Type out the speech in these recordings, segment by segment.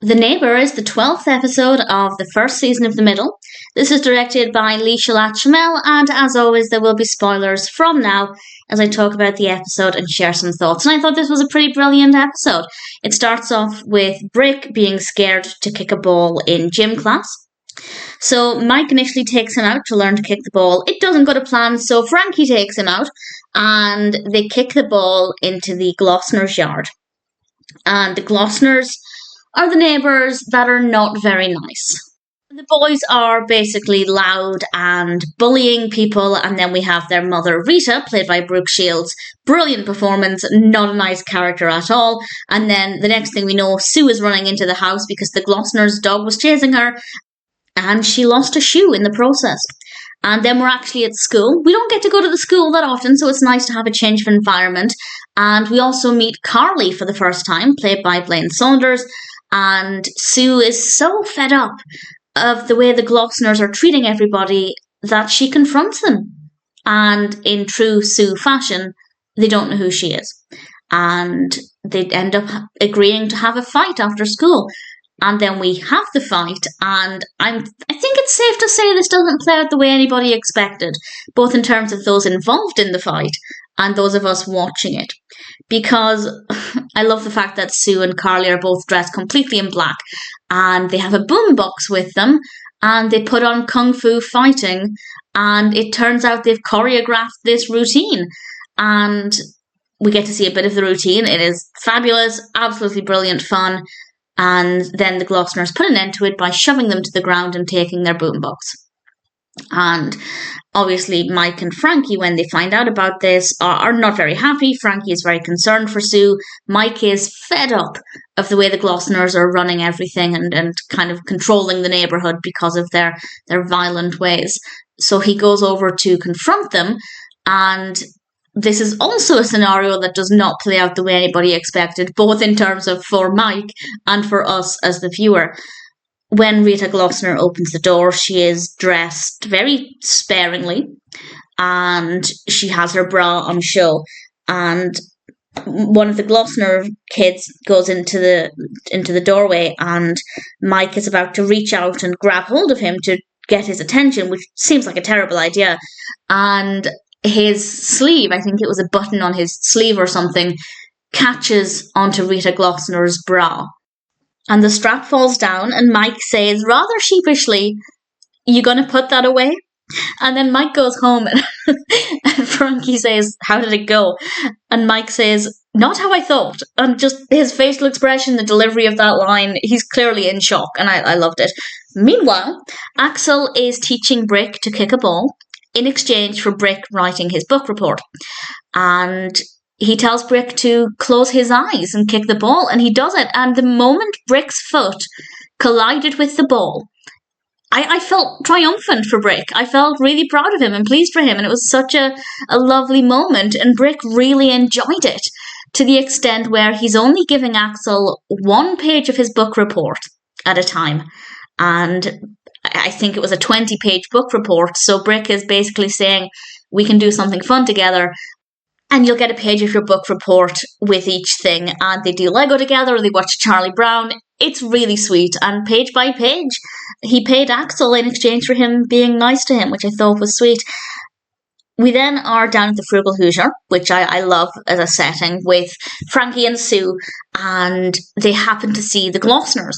The Neighbour is the 12th episode of the first season of The Middle. This is directed by Shallat Chemel, and as always, there will be spoilers from now as I talk about the episode and share some thoughts. And I thought this was a pretty brilliant episode. It starts off with Brooke being scared to kick a ball in gym class. So Mike initially takes him out to learn to kick the ball. It doesn't go to plan, so Frankie takes him out and they kick the ball into the Glossner's yard. And the Glossners are the neighbours that are not very nice. The boys are basically loud and bullying people, and then we have their mother, Rita, played by Brooke Shields. Brilliant performance, not a nice character at all. And then the next thing we know, Sue is running into the house because the Glossner's dog was chasing her, and she lost a shoe in the process. And then we're actually at school. We don't get to go to the school that often, so it's nice to have a change of environment. And we also meet Carly for the first time, played by Blaine Saunders. And Sue is so fed up of the way the Glossners are treating everybody that she confronts them. And in true Sue fashion, they don't know who she is. And they end up agreeing to have a fight after school. And then we have the fight, and I think it's safe to say this doesn't play out the way anybody expected, both in terms of those involved in the fight and those of us watching it. Because I love the fact that Sue and Carly are both dressed completely in black, and they have a boombox with them, and they put on kung fu fighting, and it turns out they've choreographed this routine. And we get to see a bit of the routine. It is fabulous, absolutely brilliant fun. And then the Glossners put an end to it by shoving them to the ground and taking their boombox. And obviously Mike and Frankie, when they find out about this, are not very happy. Frankie is very concerned for Sue. Mike is fed up of the way the Glossners are running everything and kind of controlling the neighbourhood because of their violent ways. So he goes over to confront them, and this is also a scenario that does not play out the way anybody expected, both in terms of for Mike and for us as the viewer. When Rita Glossner opens the door, she is dressed very sparingly, and she has her bra on show. And one of the Glossner kids goes into the doorway, and Mike is about to reach out and grab hold of him to get his attention, which seems like a terrible idea. And his sleeve, I think it was a button on his sleeve or something, catches onto Rita Glossner's bra. And the strap falls down, and Mike says, rather sheepishly, "You gonna put that away?" And then Mike goes home, and Frankie says, "How did it go?" And Mike says, "Not how I thought." And just his facial expression, the delivery of that line, he's clearly in shock, and I loved it. Meanwhile, Axel is teaching Brooke to kick a ball in exchange for Brooke writing his book report. And he tells Brooke to close his eyes and kick the ball, and he does it. And the moment Brooke's foot collided with the ball, I felt triumphant for Brooke. I felt really proud of him and pleased for him, and it was such a lovely moment, and Brooke really enjoyed it, to the extent where he's only giving Axel one page of his book report at a time. And I think it was a 20-page book report, so Brooke is basically saying, we can do something fun together, and you'll get a page of your book report with each thing. And they do Lego together, or they watch Charlie Brown. It's really sweet, and page by page, he paid Axel in exchange for him being nice to him, which I thought was sweet. We then are down at the Frugal Hoosier, which I love as a setting, with Frankie and Sue, and they happen to see the Glossners.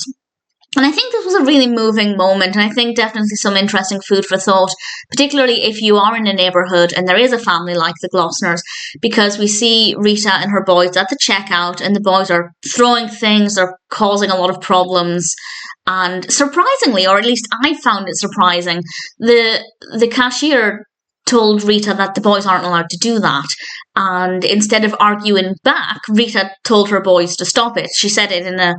And I think this was a really moving moment, and I think definitely some interesting food for thought, particularly if you are in a neighbourhood and there is a family like the Glossners, because we see Rita and her boys at the checkout, and the boys are throwing things, they're causing a lot of problems, and surprisingly, or at least I found it surprising, the cashier told Rita that the boys aren't allowed to do that. And instead of arguing back, Rita told her boys to stop it. She said it in a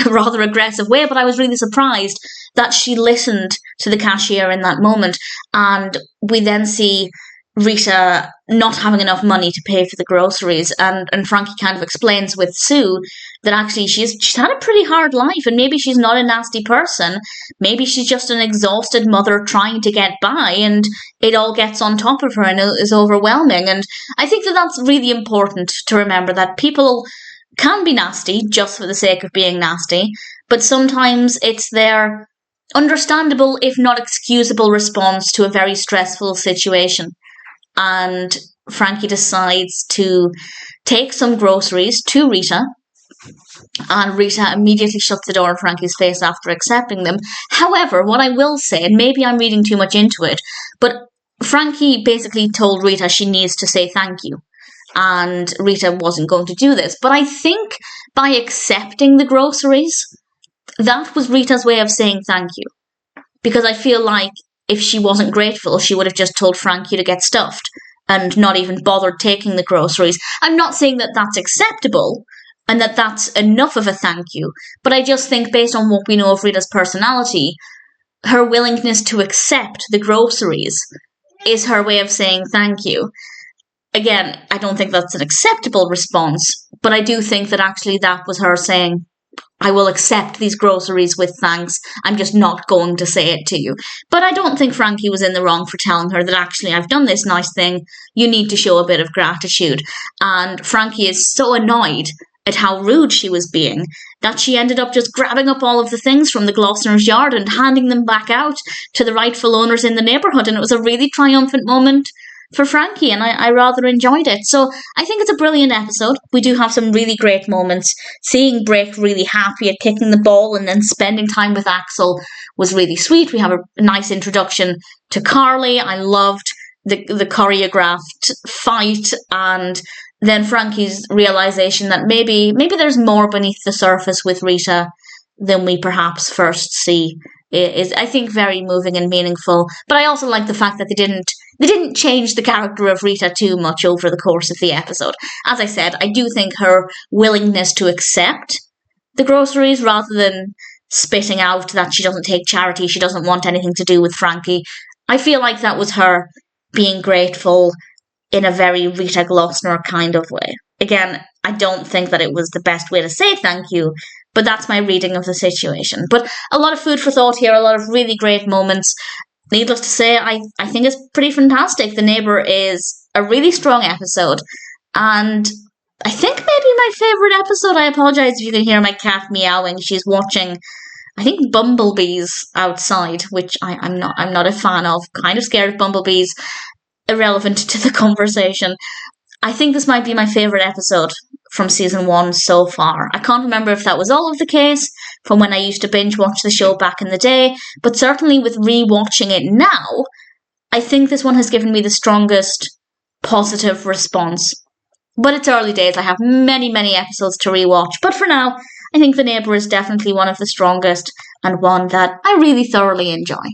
rather aggressive way, but I was really surprised that she listened to the cashier in that moment. And we then see Rita not having enough money to pay for the groceries, and Frankie kind of explains with Sue that actually she's had a pretty hard life, and maybe she's not a nasty person, maybe she's just an exhausted mother trying to get by, and it all gets on top of her and is overwhelming. And I think that that's really important to remember, that people can be nasty just for the sake of being nasty, but sometimes it's their understandable, if not excusable, response to a very stressful situation. And Frankie decides to take some groceries to Rita, and Rita immediately shuts the door in Frankie's face after accepting them. However, what I will say, and maybe I'm reading too much into it, but Frankie basically told Rita she needs to say thank you. And Rita wasn't going to do this. But I think by accepting the groceries, that was Rita's way of saying thank you. Because I feel like if she wasn't grateful, she would have just told Frankie to get stuffed and not even bothered taking the groceries. I'm not saying that that's acceptable and that that's enough of a thank you, but I just think based on what we know of Rita's personality, her willingness to accept the groceries is her way of saying thank you. Again, I don't think that's an acceptable response, but I do think that actually that was her saying, I will accept these groceries with thanks. I'm just not going to say it to you. But I don't think Frankie was in the wrong for telling her that actually I've done this nice thing. You need to show a bit of gratitude. And Frankie is so annoyed at how rude she was being that she ended up just grabbing up all of the things from the Glossner's yard and handing them back out to the rightful owners in the neighbourhood. And it was a really triumphant moment for Frankie, and I rather enjoyed it. So I think it's a brilliant episode. We do have some really great moments. Seeing Brooke really happy at kicking the ball and then spending time with Axel was really sweet. We have a nice introduction to Carly. I loved the choreographed fight, and then Frankie's realisation that maybe there's more beneath the surface with Rita than we perhaps first see is I think very moving and meaningful. But I also like the fact that they didn't change the character of Rita too much over the course of the episode. As I said, I do think her willingness to accept the groceries rather than spitting out that she doesn't take charity, she doesn't want anything to do with Frankie, I feel like that was her being grateful in a very Rita Glossner kind of way. Again, I don't think that it was the best way to say thank you, but that's my reading of the situation. But a lot of food for thought here, a lot of really great moments. Needless to say, I think it's pretty fantastic. The Neighbour is a really strong episode, and I think maybe my favourite episode. I apologise if you can hear my cat meowing. She's watching, I think, bumblebees outside, which I'm not a fan of. Kind of scared of bumblebees. Irrelevant to the conversation. I think this might be my favourite episode from season 1 so far. I can't remember if that was all of the case from when I used to binge watch the show back in the day, but certainly with re-watching it now, I think this one has given me the strongest positive response. But it's early days. I have many, many episodes to re-watch, but for now, I think The Neighbour is definitely one of the strongest and one that I really thoroughly enjoy.